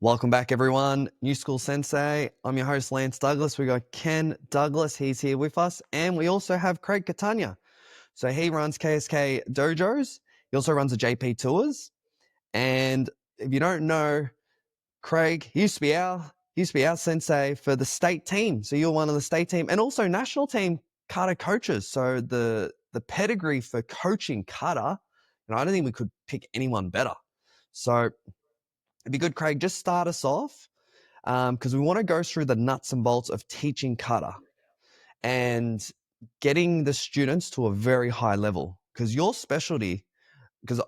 Welcome back, everyone. New School Sensei. I'm your host, Lance Douglas. We got Ken Douglas. He's here with us. And we also have Craig Catania. So he runs KSK Dojos. He also runs the JP Tours. And if you don't know, Craig, he used to be our sensei for the state team. So you're one of the state team and also national team Kata coaches. So the pedigree for coaching Kata, I don't think we could pick anyone better. So it'd be good, Craig, just start us off because we want to go through the nuts and bolts of teaching Kata and getting the students to a very high level. Because your specialty, because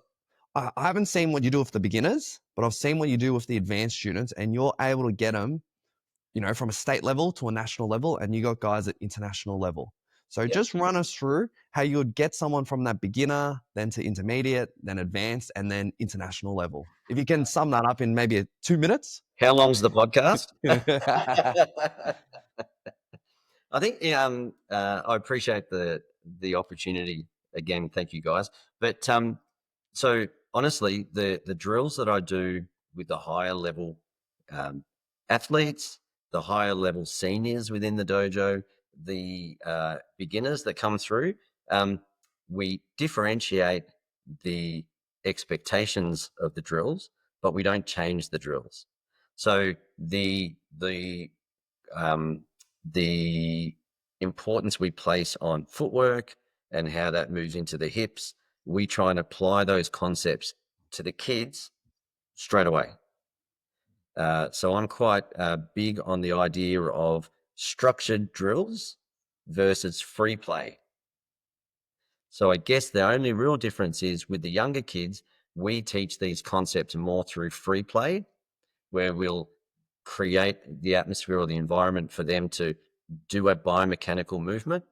I haven't seen what you do with the beginners, but I've seen what you do with the advanced students, and you're able to get them, from a state level to a national level, and you got guys at international level. So just run us through how you would get someone from that beginner, then to intermediate, then advanced, and then international level. If you can sum that up in maybe 2 minutes. How long's the podcast? I think I appreciate the opportunity again. Thank you, guys. But so honestly, the drills that I do with the higher level athletes, the higher level seniors within the dojo, the beginners that come through, we differentiate the expectations of the drills, but we don't change the drills. So the importance we place on footwork and how that moves into the hips, we try and apply those concepts to the kids straight away. So I'm quite big on the idea of structured drills versus free play. So I guess the only real difference is with the younger kids, we teach these concepts more through free play, where we'll create the atmosphere or the environment for them to do a biomechanical movement.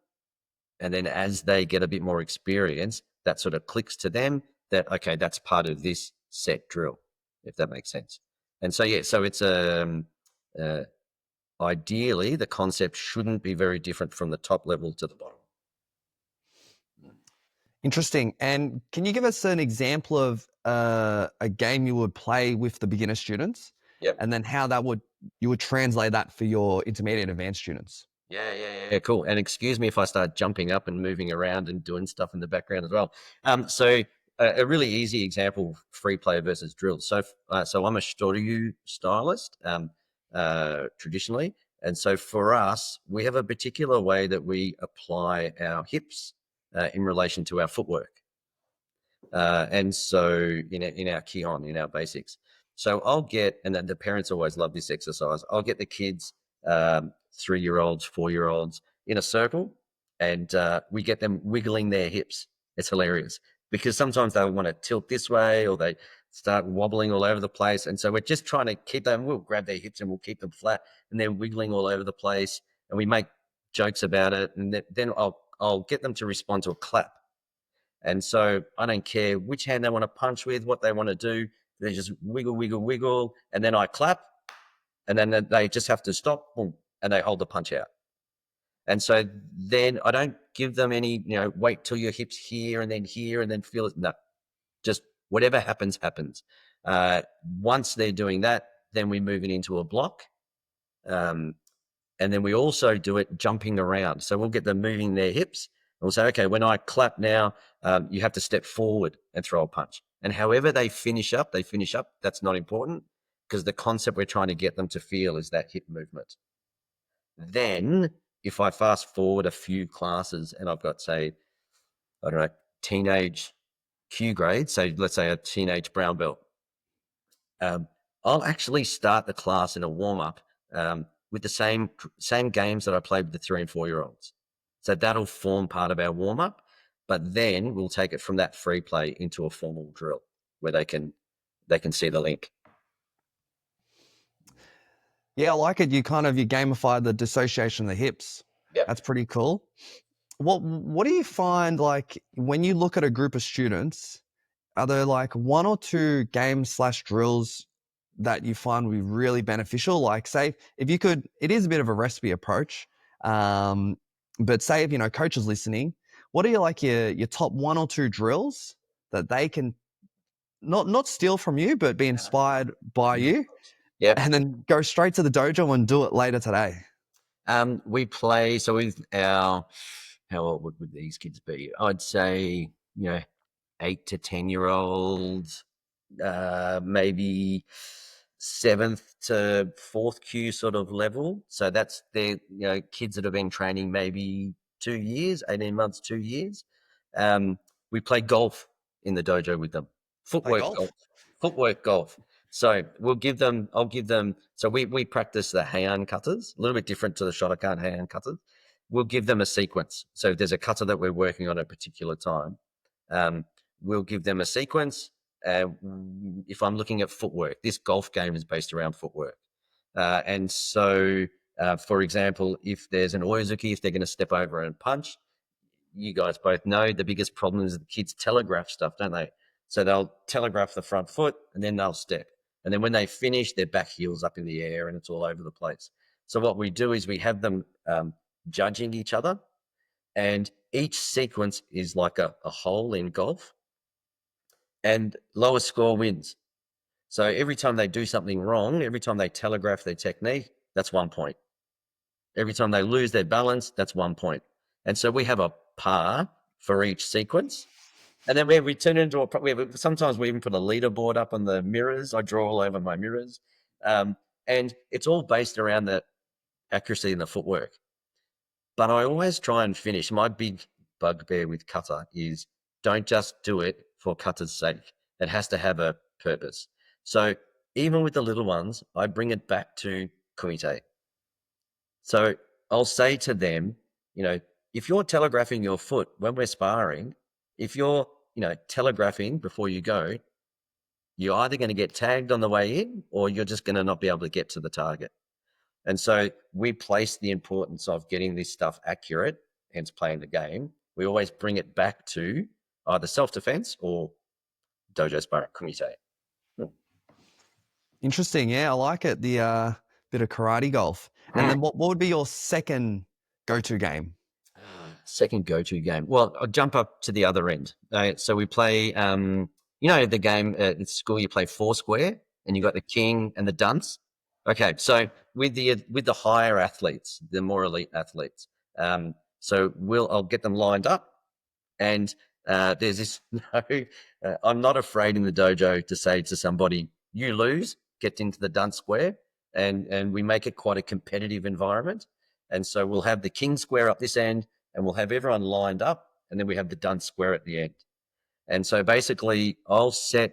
And then as they get a bit more experience, that sort of clicks to them that, okay, that's part of this set drill, if that makes sense. And so, so it's ideally the concept shouldn't be very different from the top level to the bottom. Interesting. And can you give us an example of a game you would play with the beginner students? Yep. And then how you would translate that for your intermediate and advanced students? Yeah, cool. And excuse me if I start jumping up and moving around and doing stuff in the background as well. So a really easy example, free play versus drills. So I'm a Shoryu stylist traditionally. And so for us, we have a particular way that we apply our hips in relation to our footwork. And so in our Kihon, in our basics. So I'll get, and then the parents always love this exercise, I'll get the kids, 3-year-olds, 4-year-olds in a circle, and we get them wiggling their hips. It's hilarious because sometimes they want to tilt this way or they start wobbling all over the place. And so we're just trying to keep them, we'll grab their hips and we'll keep them flat, and they're wiggling all over the place, and we make jokes about it. And then I'll get them to respond to a clap. And so I don't care which hand they want to punch with, what they want to do. They just wiggle, wiggle, wiggle. And then I clap, and then they just have to stop, boom, and they hold the punch out. And so then I don't give them any, wait till your hips here and then feel it. No, just whatever happens, happens. Once they're doing that, then we move it into a block. And then we also do it jumping around. So we'll get them moving their hips. And we'll say, okay, when I clap now, you have to step forward and throw a punch. And however they finish up. That's not important because the concept we're trying to get them to feel is that hip movement. Then if I fast forward a few classes and I've got, say, I don't know, teenage Q grade, so let's say a teenage brown belt, I'll actually start the class in a warm-up with the same games that I played with the 3 and 4-year-olds. So that'll form part of our warm-up, but then we'll take it from that free play into a formal drill where they can see the link. Yeah, I like it. You gamify the dissociation of the hips. Yep. That's pretty cool. What do you find, like, when you look at a group of students, are there like 1 or 2 games/drills that you find would be really beneficial? Like, say, if you could, it is a bit of a recipe approach, but say if, coaches listening, what are your top 1 or 2 drills that they can not steal from you, but be inspired by you Yep. and then go straight to the dojo and do it later today? We play, so with our, how old would these kids be? I'd say, 8 to 10-year-olds, maybe seventh to fourth Q sort of level. So that's their, kids that have been training maybe 2 years, 18 months, 2 years. We play golf in the dojo with them. Golf. Footwork golf. So I'll give them, so we practice the Heian katas, a little bit different to the Shotokan Heian katas. We'll give them a sequence. So if there's a kata that we're working on at a particular time, we'll give them a sequence. If I'm looking at footwork, this golf game is based around footwork. And so, for example, if there's an oizuki, if they're going to step over and punch, you guys both know the biggest problem is the kids telegraph stuff, don't they? So they'll telegraph the front foot and then they'll step. And then when they finish, their back heel's up in the air and it's all over the place. So what we do is we have them judging each other, and each sequence is like a hole in golf, and lowest score wins. So every time they do something wrong, every time they telegraph their technique, that's 1 point. Every time they lose their balance, that's 1 point. And so we have a par for each sequence. And then we turn it into sometimes we even put a leaderboard up on the mirrors. I draw all over my mirrors. And it's all based around the accuracy and the footwork. But I always try and finish. My big bugbear with kata is don't just do it for kata's sake. It has to have a purpose. So even with the little ones, I bring it back to kumite. So I'll say to them, if you're telegraphing your foot when we're sparring, if you're, telegraphing before you go, you're either going to get tagged on the way in or you're just going to not be able to get to the target. And so we place the importance of getting this stuff accurate, hence playing the game. We always bring it back to either self-defense or dojo sparring, kumite. Interesting. Yeah, I like it. The bit of karate golf. And then what would be your second go-to game? Second go-to game. Well, I'll jump up to the other end. So we play, the game at school. You play Foursquare, and you got the king and the dunce. Okay, so with the higher athletes, the more elite athletes, so I'll get them lined up, and there's this. I'm not afraid in the dojo to say to somebody, "You lose, get into the dunce square," and we make it quite a competitive environment. And so we'll have the king square up this end, and we'll have everyone lined up, and then we have the dunce square at the end. And so basically, I'll set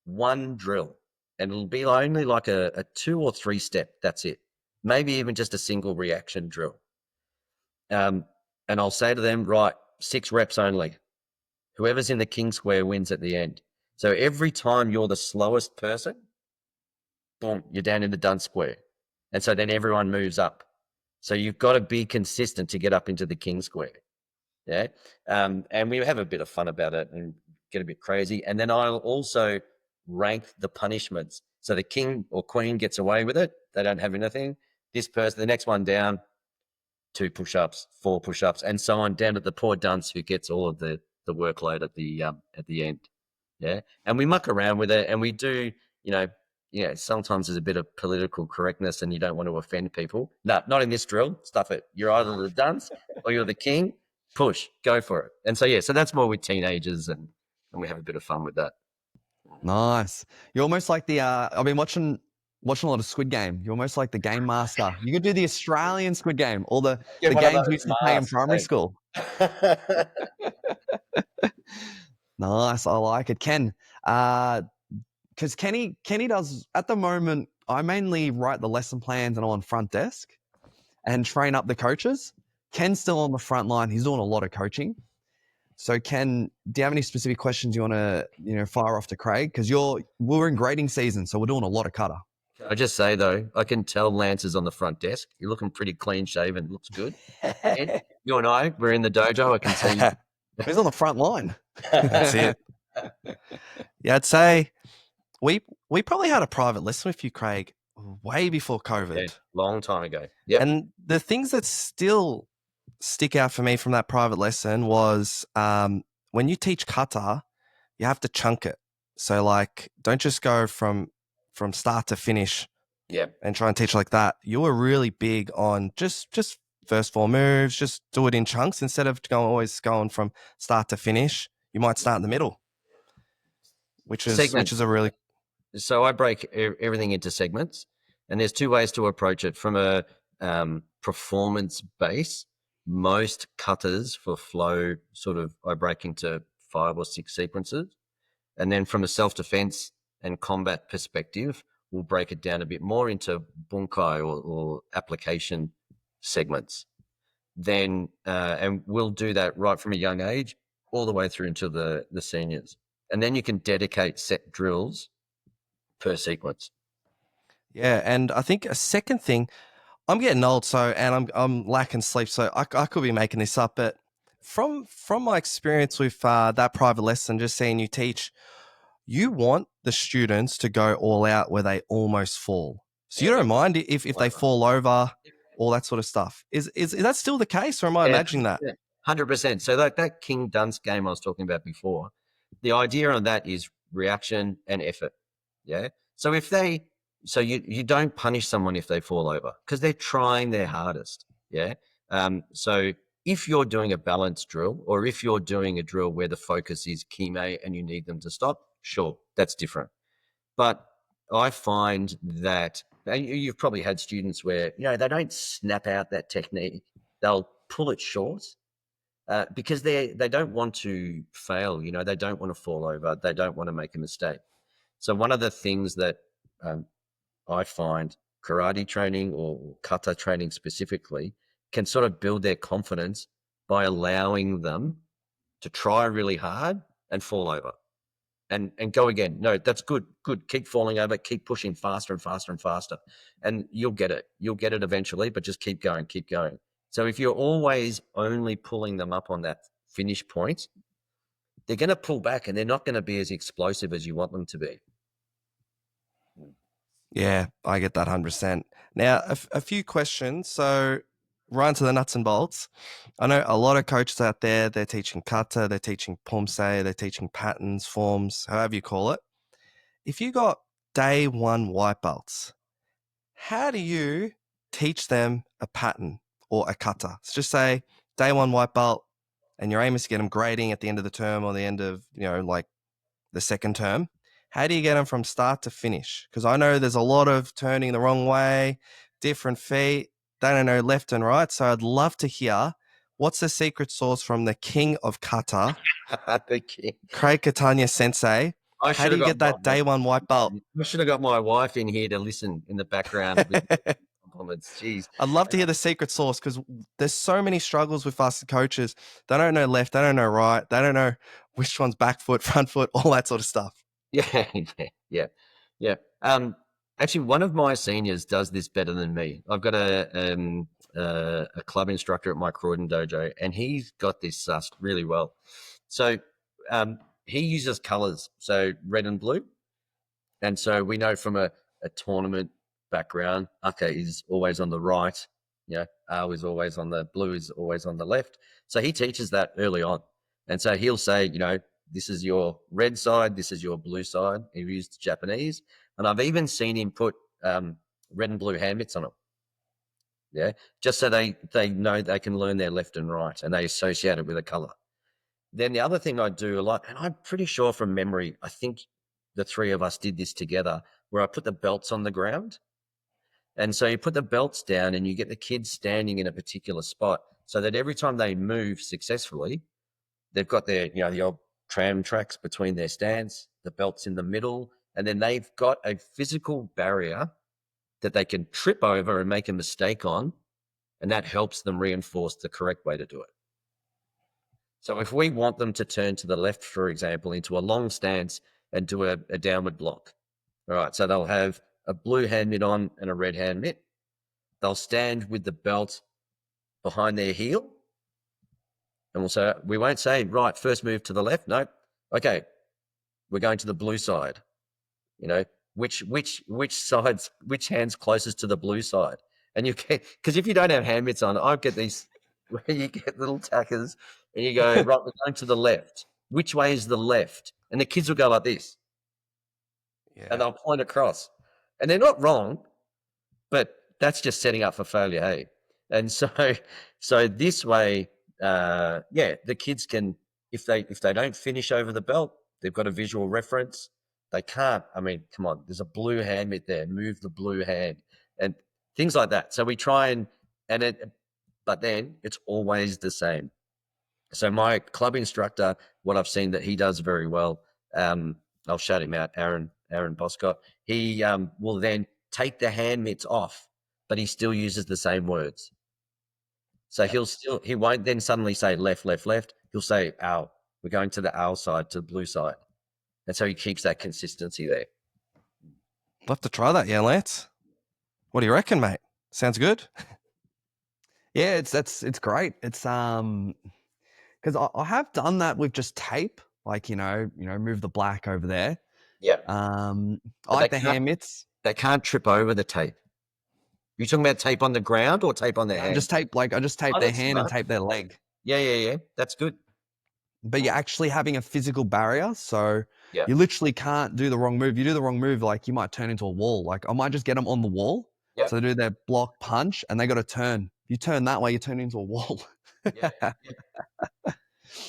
one drill, and it'll be only like a 2 or 3 step. That's it. Maybe even just a single reaction drill. And I'll say to them, right, 6 reps only. Whoever's in the king square wins at the end. So every time you're the slowest person, boom, you're down in the dunce square. And so then everyone moves up. So you've got to be consistent to get up into the king square. Yeah. And we have a bit of fun about it and get a bit crazy. And then I'll also rank the punishments. So the king or queen gets away with it. They don't have anything. This person, the next one down, 2 push-ups, 4 push-ups, and so on, down to the poor dunce who gets all of the workload at the end. Yeah. And we muck around with it, and we do, sometimes there's a bit of political correctness and you don't want to offend people. No, not in this drill. Stuff it. You're either the dunce or you're the king. Push, go for it. And so, so that's more with teenagers, and we have a bit of fun with that. Nice. You're almost like the, I've been watching a lot of Squid Game. You're almost like the game master. You could do the Australian Squid Game or the games we used to play in primary school. Nice. I like it. Ken, because Kenny does, at the moment, I mainly write the lesson plans and I'm on front desk and train up the coaches. Ken's still on the front line. He's doing a lot of coaching. So Ken, do you have any specific questions you want to, fire off to Craig? Because we're in grading season, so we're doing a lot of kata. Can I just say though, I can tell Lance is on the front desk. You're looking pretty clean shaven. Looks good. And you and I, we're in the dojo. I can see He's on the front line. That's it. Yeah, I'd say we probably had a private lesson with you, Craig, way before COVID. Yeah, long time ago. Yep. And the things that still stick out for me from that private lesson was when you teach kata, you have to chunk it. So like, don't just go from start to finish Yeah. and try and teach like that. You were really big on just first four moves, just do it in chunks instead of always going from start to finish. You might start in the middle, which Segments. is a really So I break everything into segments, and there's two ways to approach it. From a performance base, most cutters for flow sort of I break into 5 or 6 sequences, and then from a self-defense and combat perspective, we'll break it down a bit more into bunkai or application segments. Then and we'll do that right from a young age all the way through into the seniors, and then you can dedicate set drills per sequence. yeah. And I think a second thing, I'm getting old, so and I'm lacking sleep, so I could be making this up, but from my experience with that private lesson, just seeing you teach, you want the students to go all out where they almost fall. So you don't mind if they fall over, all that sort of stuff. Is that still the case, or am I imagining that? 100%. So that King Dunce game I was talking about before, the idea on that is reaction and effort. Yeah. So you don't punish someone if they fall over because they're trying their hardest. Yeah. So if you're doing a balanced drill, or if you're doing a drill where the focus is kime and you need them to stop, sure, that's different. But I find that, and you've probably had students where, they don't snap out that technique. They'll pull it short because they don't want to fail. They don't want to fall over. They don't want to make a mistake. So one of the things that I find karate training or kata training specifically can sort of build their confidence by allowing them to try really hard and fall over and go again. No, that's good. Good. Keep falling over, keep pushing faster and faster and faster. And you'll get it. You'll get it eventually, but just keep going, keep going. So if you're always only pulling them up on that finish point, they're going to pull back and they're not going to be as explosive as you want them to be. Yeah, I get that 100%. Now, a few questions. So, right to the nuts and bolts. I know a lot of coaches out there, they're teaching kata, they're teaching pomse, they're teaching patterns, forms, however you call it. If you got day one white belts, how do you teach them a pattern or a kata? So just say day one white belt, and your aim is to get them grading at the end of the term or the end of, like the second term. How do you get them from start to finish? Because I know there's a lot of turning the wrong way, different feet. They don't know left and right. So I'd love to hear what's the secret sauce from the king of kata, The king. Craig Catania sensei. How do you get that day one white belt? I should have got my wife in here to listen in the background with compliments. Jeez. I'd love to hear the secret sauce because there's so many struggles with us coaches. They don't know left, they don't know right, they don't know which one's back foot, front foot, all that sort of stuff. Yeah. Actually, one of my seniors does this better than me. I've got a club instructor at my Croydon dojo, and he's got this sussed really well. So he uses colors, so red and blue. And so we know from a tournament background, Aka is always on the right. Ao is always on the blue, is always on the left. So he teaches that early on. And so he'll say, this is your red side, this is your blue side. He used Japanese. And I've even seen him put red and blue hand mitts on them. Yeah. Just so they know they can learn their left and right and they associate it with a color. Then the other thing I do a lot, and I'm pretty sure from memory, I think the three of us did this together, where I put the belts on the ground. And so you put the belts down and you get the kids standing in a particular spot so that every time they move successfully, they've got their, the old tram tracks between their stands, the belts in the middle, and then they've got a physical barrier that they can trip over and make a mistake on. And that helps them reinforce the correct way to do it. So if we want them to turn to the left, for example, into a long stance and do a downward block, all right, so they'll have a blue hand mitt on and a red hand mitt. They'll stand with the belt behind their heel. And we won't say, right, first move to the left. No. Okay, we're going to the blue side. Which hand's closest to the blue side? And you can, because if you don't have hand mitts on, I get these where you get little tackers and you go, right, we're going to the left. Which way is the left? And the kids will go like this. Yeah. And they'll point across. And they're not wrong, but that's just setting up for failure, hey? And so this way, the kids can, if they don't finish over the belt, they've got a visual reference. They can't. I mean, come on, there's a blue hand mitt there. Move the blue hand and things like that. So we try but then it's always the same. So my club instructor, what I've seen that he does very well, I'll shout him out, Aaron Boscott. He will then take the hand mitts off, but he still uses the same words. So he won't then suddenly say left, left, left. He'll say owl. We're going to the owl side, to the blue side. And so he keeps that consistency there. Love to try that, yeah, Lance. What do you reckon, mate? Sounds good. Yeah, it's great. It's because I have done that with just tape, like move the black over there. Yeah. I like the hand mitts. They can't trip over the tape. You talking about tape on the ground or tape on their hand? I just tape their hand and tape their leg. Yeah. That's good. But you're actually having a physical barrier, so Yeah. you literally can't do the wrong move. You do the wrong move, like you might turn into a wall. Like I might just get them on the wall, so they do their block punch, and they got to turn. If you turn that way, you turn into a wall. Yeah.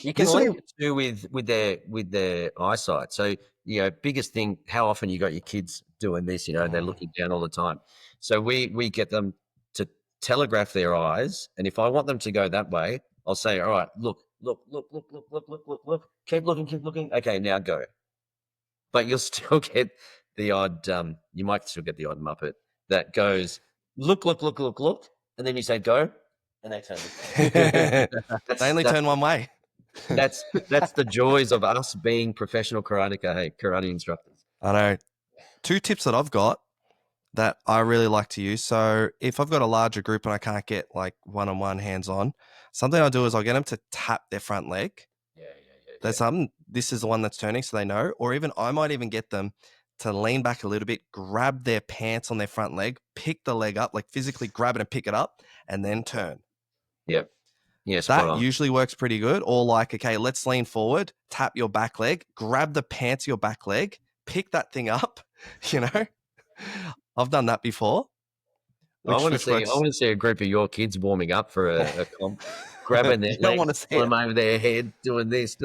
You can link it too with their eyesight. So biggest thing, how often you got your kids doing this? And they're looking down all the time. So we get them to telegraph their eyes, and if I want them to go that way, I'll say, all right, look, keep looking. Okay, now go. But you'll still get the odd. You might still get the odd Muppet that goes look, and then you say go, and they turn. They only turn one way. That's the joys of us being professional karate instructors. I know. 2 tips that I've got that I really like to use. So if I've got a larger group and I can't get like one-on-one hands-on, something I'll do is I'll get them to tap their front leg. There's something, this is the one that's turning, so they know. Or even I might even get them to lean back a little bit, grab their pants on their front leg, pick the leg up, like physically grab it and pick it up, and then turn. Yep. Yes, that usually works pretty good. Or like, okay, let's lean forward, tap your back leg, grab the pants of your back leg, pick that thing up. I've done that before. I want to see a group of your kids warming up for a comp, grabbing their legs, pulling them over their head, doing this.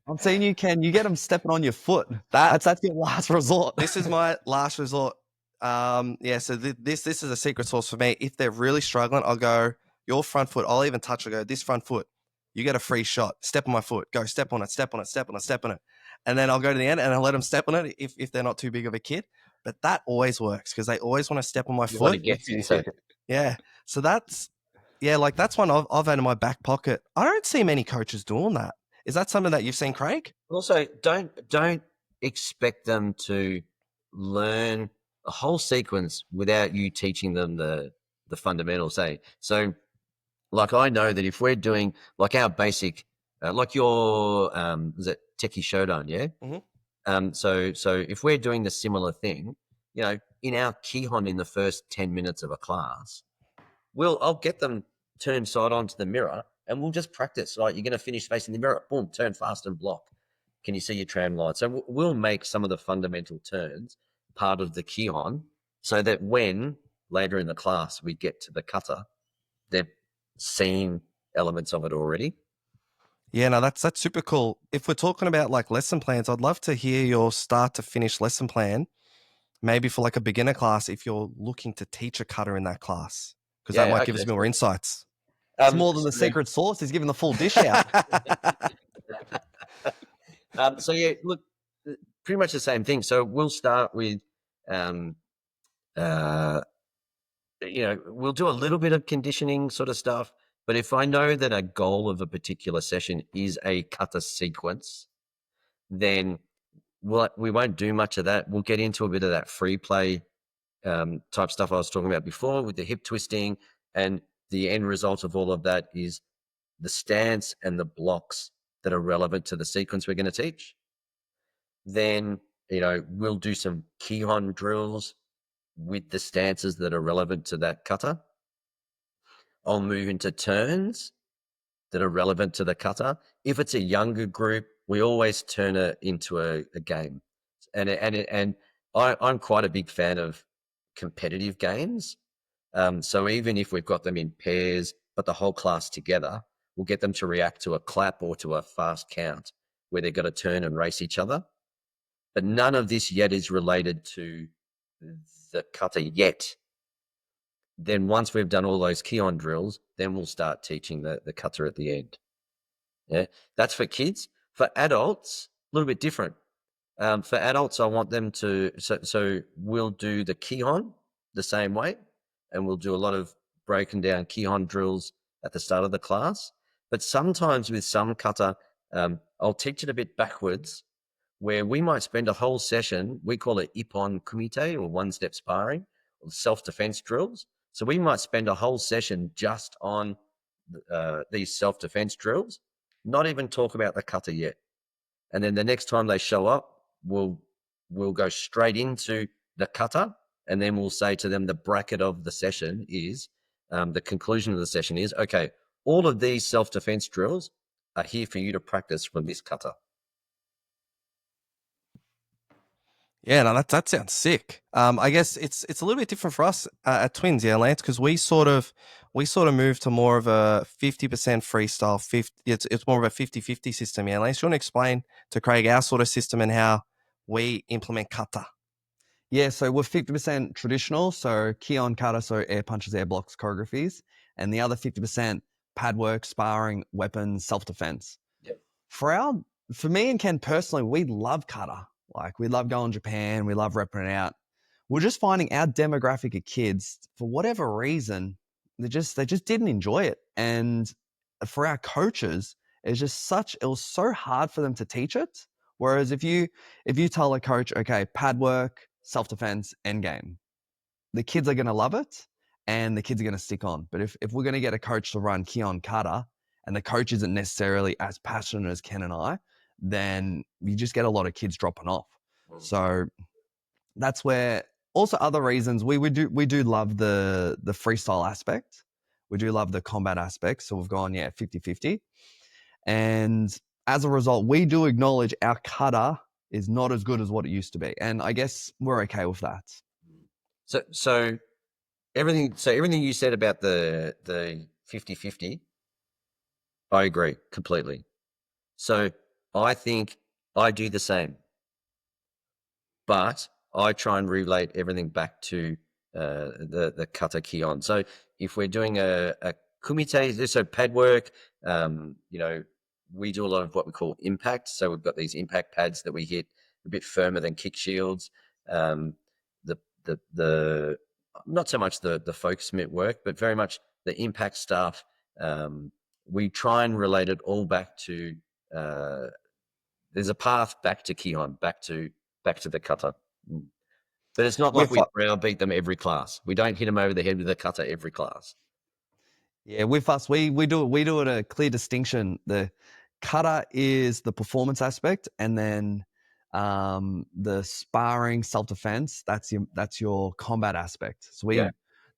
I'm saying you get them stepping on your foot. That's your last resort. This is my last resort. So this is a secret sauce for me. If they're really struggling, I'll go, your front foot. I'll even touch. I go, this front foot. You get a free shot. Step on my foot. Go step on it. Step on it. Step on it. Step on it. And then I'll go to the end and I'll let them step on it if they're not too big of a kid. But that always works because they always want to step on my foot. Yeah. So that's one I've had in my back pocket. I don't see many coaches doing that. Is that something that you've seen, Craig? Also, don't expect them to learn a whole sequence without you teaching them the fundamentals. So, like I know that if we're doing like our basic, like your is it Teki Shodan, yeah? Mm-hmm. So if we're doing the similar thing, in our Kihon in the first 10 minutes of a class, I'll get them turn side on to the mirror and we'll just practice. Like, you're going to finish facing the mirror, boom, turn fast and block. Can you see your tram line? So we'll make some of the fundamental turns part of the Kihon so that when later in the class we get to the kata, they've seen elements of it already. Yeah, no, that's super cool. If we're talking about like lesson plans, I'd love to hear your start to finish lesson plan, maybe for like a beginner class if you're looking to teach a kata in that class, because that might give us more insights. It's more than the secret sauce. He's giving the full dish out. So yeah, look, pretty much the same thing. So we'll start with, we'll do a little bit of conditioning sort of stuff. But if I know that a goal of a particular session is a kata sequence, then we won't do much of that. We'll get into a bit of that free play type stuff I was talking about before with the hip twisting, and the end result of all of that is the stance and the blocks that are relevant to the sequence we're going to teach. Then, we'll do some Kihon drills with the stances that are relevant to that kata. I'll move into turns that are relevant to the kata. If it's a younger group, we always turn it into a game. And I'm quite a big fan of competitive games. So even if we've got them in pairs, but the whole class together, we'll get them to react to a clap or to a fast count where they've got to turn and race each other. But none of this yet is related to the kata yet. Then once we've done all those key-on drills, then we'll start teaching the kata at the end. Yeah, that's for kids. For adults, a little bit different. For adults, I want them to, so we'll do the kihon the same way, and we'll do a lot of broken down kihon drills at the start of the class. But sometimes with some kata, I'll teach it a bit backwards, where we might spend a whole session, we call it ippon kumite or one-step sparring, or self-defense drills. So we might spend a whole session just on these self-defense drills, not even talk about the kata yet. And then the next time they show up, we'll go straight into the kata, and then we'll say to them the bracket of the session is, the conclusion of the session is, okay, all of these self-defense drills are here for you to practice from this kata. Yeah, no, that sounds sick. I guess it's a little bit different for us at Twins, yeah, Lance, because we sort of move to more of a 50% freestyle, 50. It's more of a 50-50 system, yeah, Lance. You want to explain to Craig our sort of system and how we implement kata? Yeah, so we're 50% traditional, so key-on kata, so air punches, air blocks, choreographies, and the other 50% pad work, sparring, weapons, self-defense. Yep. For me and Ken personally, we love kata. Like, we love going to Japan, we love repping it out. We're just finding our demographic of kids, for whatever reason, they just didn't enjoy it. And for our coaches, it was so hard for them to teach it. Whereas if you tell a coach, okay, pad work, self-defense, end game, the kids are going to love it and the kids are going to stick on. But if we're going to get a coach to run Kion Kata and the coach isn't necessarily as passionate as Ken and I, then you just get a lot of kids dropping off. So that's where also other reasons we do love the freestyle aspect. We do love the combat aspect. So we've gone, 50-50. And as a result, we do acknowledge our kata is not as good as what it used to be. And I guess we're okay with that. So everything you said about the 50-50, I agree completely. So I think I do the same, but I try and relate everything back to the kata kion. So if we're doing a kumite, so pad work, we do a lot of what we call impact. So we've got these impact pads that we hit a bit firmer than kick shields. The not so much the focus mitt work, but very much the impact stuff. We try and relate it all back to. There's a path back to kion, back to the kata. But it's not like we browbeat them every class. We don't hit them over the head with a kata every class. Yeah, with us, we do it a clear distinction. The kata is the performance aspect, and then the sparring, self-defense, that's your combat aspect. So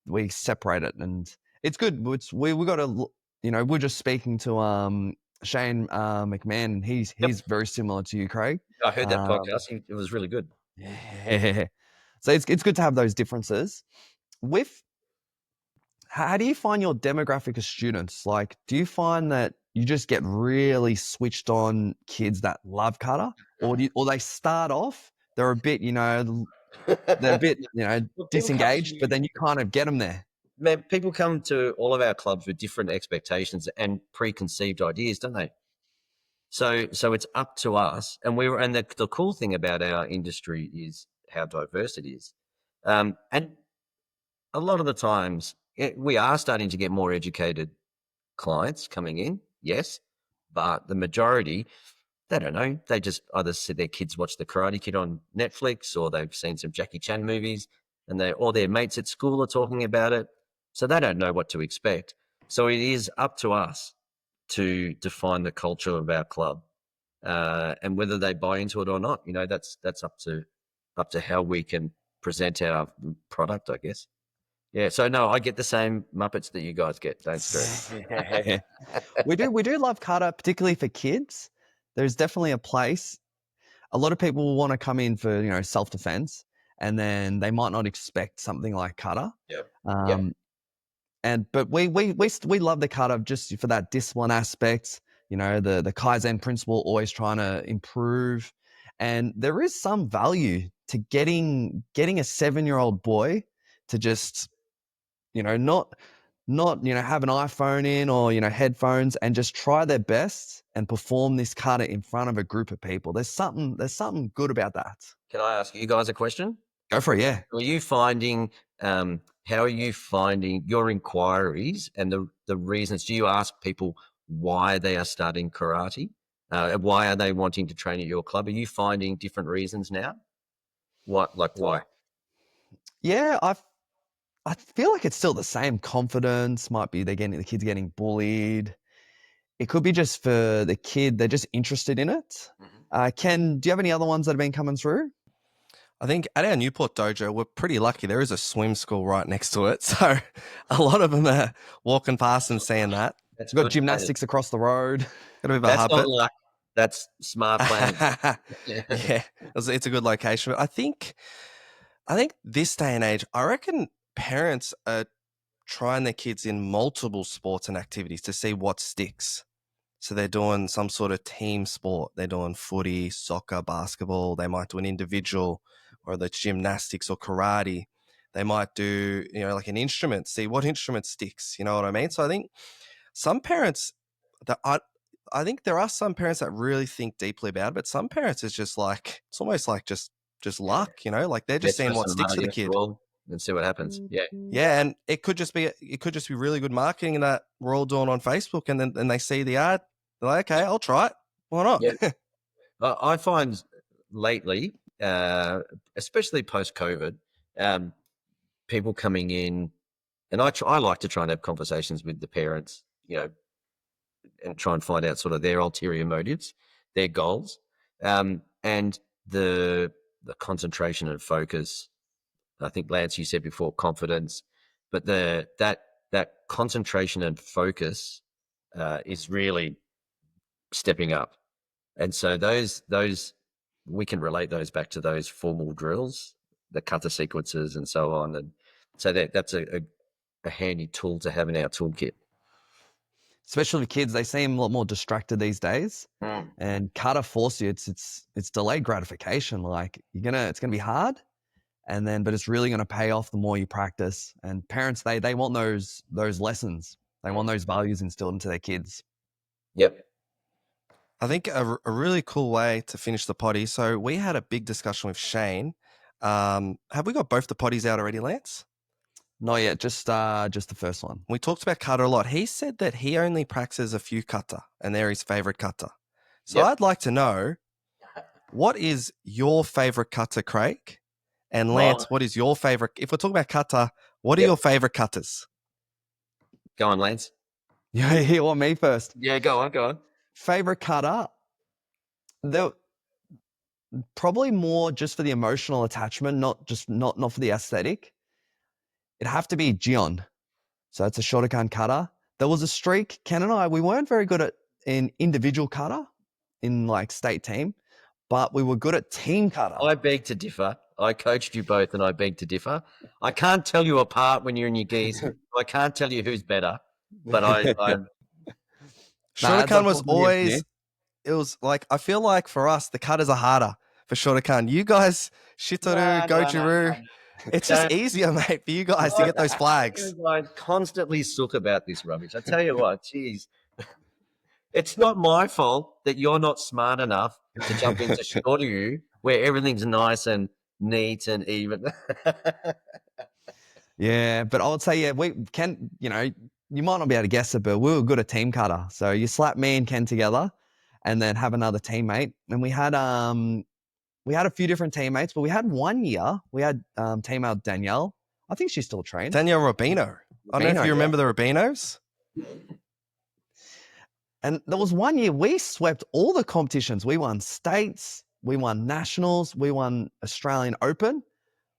we separate it, and it's good. We got to, we're just speaking to Shane McMahon, and he's very similar to you, Craig. I heard that podcast. It was really good. Yeah. So it's good to have those differences. How do you find your demographic of students? Like, do you find that you just get really switched on kids that love kata, or they start off, they're a bit, disengaged, but then you kind of get them there? Man, people come to all of our clubs with different expectations and preconceived ideas, don't they? So it's up to us, and the cool thing about our industry is how diverse it is, and a lot of the times we are starting to get more educated clients coming in, yes, but the majority, they don't know. They just either see their kids watch The Karate Kid on Netflix, or they've seen some Jackie Chan movies, and or their mates at school are talking about it, so they don't know what to expect. So it is up to us to define the culture of our club, and whether they buy into it or not, that's up to how we can present our product, I guess. Yeah, so no, I get the same Muppets that you guys get. Don't stress. We do love kata, particularly for kids. There's definitely a place. A lot of people want to come in for self-defense, and then they might not expect something like kata. Yep. But we love the kata just for that discipline aspect. You know, the Kaizen principle, always trying to improve, and there is some value to getting a 7-year-old boy to just, you know, not have an iPhone in or, you know, headphones, and just try their best and perform this kata in front of a group of people. There's something good about that. Can I ask you guys a question? Go for it, yeah. Are you finding, how are you finding your inquiries and the reasons? Do you ask people why they are starting karate? Why are they wanting to train at your club? Are you finding different reasons now? Why? Yeah, I feel like it's still the same. Confidence might be the kids getting bullied. It could be just for the kid, they're just interested in it. Ken, do you have any other ones that have been coming through? I think at our Newport dojo, we're pretty lucky. There is a swim school right next to it. So a lot of them are walking past and seeing that. That's We've got good gymnastics across the road. Got a bit of a That's not habit. luck. That's smart planning. Yeah, it's a good location. But I think this day and age, I reckon parents are trying their kids in multiple sports and activities to see what sticks. So they're doing some sort of team sport. They're doing footy, soccer, basketball. They might do an individual, or the gymnastics or karate. They might do, you know, like an instrument, see what instrument sticks. You know what I mean? So I think some parents that I think there are some parents that really think deeply about it, but some parents it's just like, it's almost like just luck, you know, like they're just Let's seeing throw what some sticks mud for the against the kid. wall and see what happens. Yeah. Yeah, and it could just be really good marketing that we're all doing on Facebook, and then they see the ad, they're like, okay, I'll try it. Why not? Yeah. I find lately, especially post-COVID, people coming in, and I like to try and have conversations with the parents, you know, and try and find out sort of their ulterior motives, their goals, and the concentration and focus. I think Lance, you said before, confidence, but that concentration and focus is really stepping up. And so those we can relate those back to those formal drills, the kata sequences and so on. And so that's a handy tool to have in our toolkit. Especially with kids, they seem a lot more distracted these days. And kata force you, it's delayed gratification. Like it's gonna be hard, but it's really gonna pay off the more you practice. And parents, they want those lessons. They want those values instilled into their kids. Yep. I think a really cool way to finish the potty. So we had a big discussion with Shane. Have we got both the potties out already, Lance? Not yet, just the first one. We talked about kata a lot. He said that he only practices a few kata, and they're his favorite kata. So I'd like to know, what is your favorite kata, Craig? And Lance, what is your favorite? If we're talking about kata, what are your favorite katas? Go on, Lance. You want me first? Yeah, go on. Favorite kata? Probably more just for the emotional attachment, not for the aesthetic. It'd have to be Jion. So it's a Shotokan kata. There was a streak, Ken and I, we weren't very good in individual kata in like state team, but we were good at team kata. I beg to differ. I coached you both and I beg to differ. I can't tell you apart when you're in your geese. I can't tell you who's better, but I Shotokan was always, it was like, I feel like for us, the katas are harder for Shotokan. You guys, Shitoru, Goju-Ryu, it's just easier, mate, for you guys to get those flags. I constantly sook about this rubbish. I tell you what, geez. It's not my fault that you're not smart enough to jump into Shoryu where everything's nice and neat and even. Yeah, but I would say, we can, you might not be able to guess it, but we were good at team kata. So you slap me and Ken together and then have another teammate. And we had a few different teammates, but we had 1 year, we had teammate Danielle. I think she's still trained. Danielle Rubino. I don't know if you remember the Rubinos. And there was 1 year we swept all the competitions. We won states, we won nationals, we won Australian Open.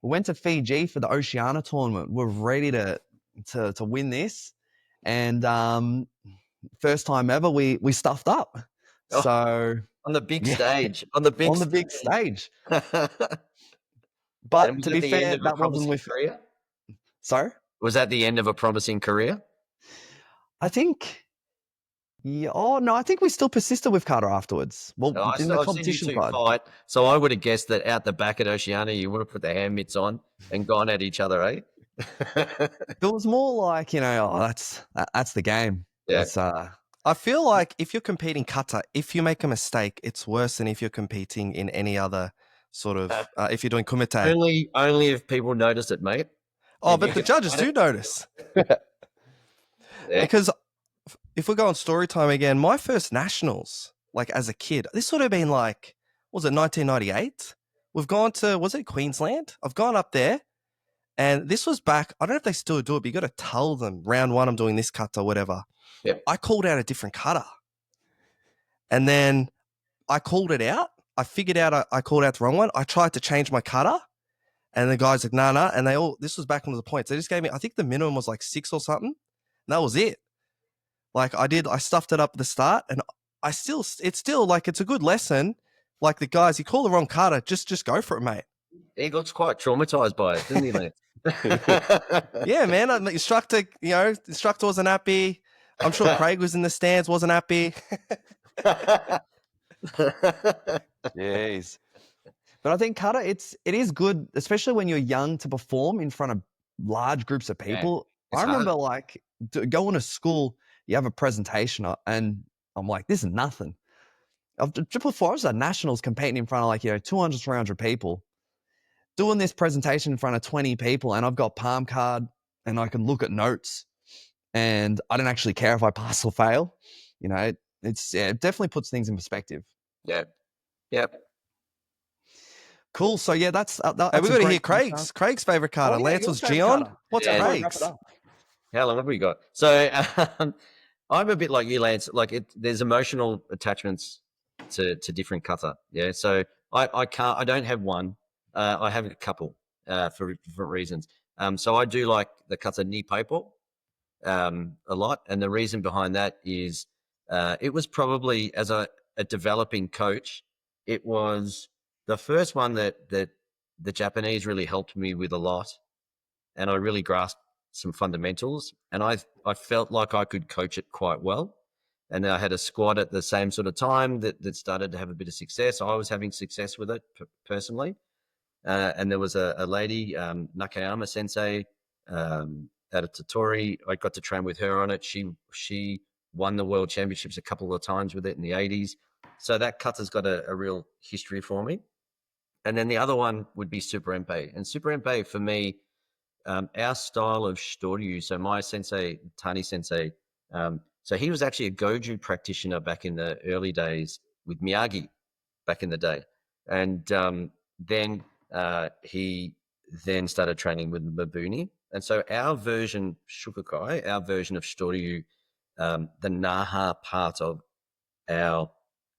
We went to Fiji for the Oceania tournament. We're ready to win this. And first time ever, we stuffed up. So on the big stage. On the big stage. But And was to it be the end fair, of a that wasn't promising with. career? Sorry, Was that the end of a promising career? I think. Yeah. Oh no, I think we still persisted with Kata afterwards. Well, Oh, in the I've seen you competition two side. fight, so I would have guessed that out the back at Oceania, you would have put the hand mitts on and gone at each other, eh? It was more like, oh, that's the game. Yeah. It's I feel like if you're competing kata, if you make a mistake, it's worse than if you're competing in any other sort of, if you're doing kumite. Only if people notice it, mate. Oh, If you but the can judges find do it. notice. Yeah. Because if we go on story time again, my first nationals, like as a kid, this would have been like, what was it, 1998? We've gone to, was it Queensland? I've gone up there. And this was back, I don't know if they still do it, but you got to tell them round one, I'm doing this kata, whatever. Yep. I called out a different kata. And then I called it out. I figured out I called out the wrong one. I tried to change my kata. And the guys like, nah. And this was back on the points. They just gave me, I think the minimum was like 6 or something. And that was it. Like I stuffed it up at the start and it's still like, it's a good lesson. Like the guys, you call the wrong kata, just go for it, mate. He looks quite traumatized by it, didn't he, mate? Yeah, man. The instructor wasn't happy. I'm sure Craig was in the stands, wasn't happy. Jeez. But I think Kata, it is good, especially when you're young, to perform in front of large groups of people. it's I remember hard. like going to school, you have a presentation, and I'm like, this is nothing. Just before I was at nationals competing in front of 200, 300 people, doing this presentation in front of 20 people, and I've got palm card and I can look at notes, and I don't actually care if I pass or fail. It definitely puts things in perspective. Yeah. Yep. Cool. So yeah, that's Hey, a we got to hear great podcast. Craig's favorite kata. Oh, yeah, Lance your was favorite Gion. kata. What's Yeah. Wrap it Craig's? up. How long have we got? So I'm a bit like you, Lance. Like there's emotional attachments to different kata. Yeah. So I don't have one. I have a couple for different reasons. So I do like the kata ni paipo a lot, and the reason behind that is it was probably as a developing coach, it was the first one that the Japanese really helped me with a lot, and I really grasped some fundamentals, and I felt like I could coach it quite well. And then I had a squad at the same sort of time that started to have a bit of success. I was having success with it personally. And there was a lady, Nakayama Sensei, out of Totori. I got to train with her on it. She won the world championships a couple of times with it in the 80s. So that kata's got a real history for me. And then the other one would be Super Empe. And Super Empe for me, our style of Shitoryu, so my sensei, Tani Sensei, so he was actually a Goju practitioner back in the early days with Miyagi back in the day. And then he then started training with Mabuni. And so our version, Shukakai, our version of Shitoryu, the Naha part of our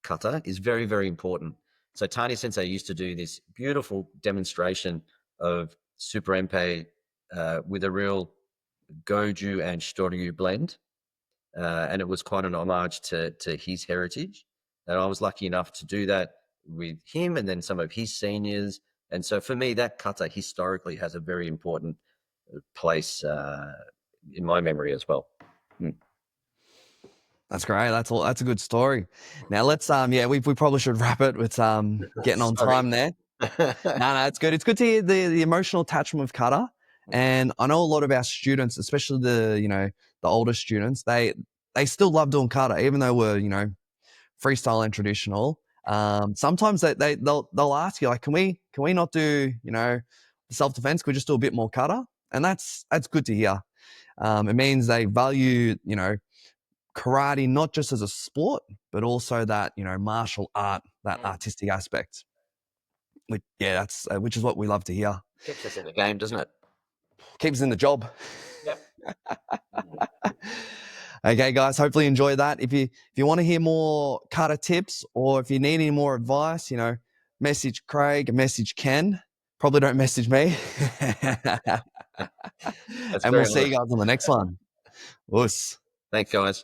kata is very, very important. So Tani Sensei used to do this beautiful demonstration of Super Empe with a real Goju and Shitoryu blend. And it was quite an homage to his heritage. And I was lucky enough to do that with him and then some of his seniors. And so for me, that kata historically has a very important place in my memory as well. That's great. That's all. That's a good story. Now let's we probably should wrap it with getting on Sorry. time there. No, it's good. It's good to hear the emotional attachment with kata. And I know a lot of our students, especially the older students, they still love doing kata, even though we're freestyle and traditional. Sometimes they'll ask you like, can we not do self defense? Can we just do a bit more kata? And that's good to hear. It means they value karate not just as a sport, but also that martial art, that artistic aspect. Which is what we love to hear. Keeps us in the game, doesn't it? Keeps us in the job. Yep. Okay, guys. Hopefully you enjoy that. If you want to hear more kata tips, or if you need any more advice, message Craig, message Ken. Probably don't message me. That's And very we'll see you nice. guys on the next one. Us. Thanks, guys.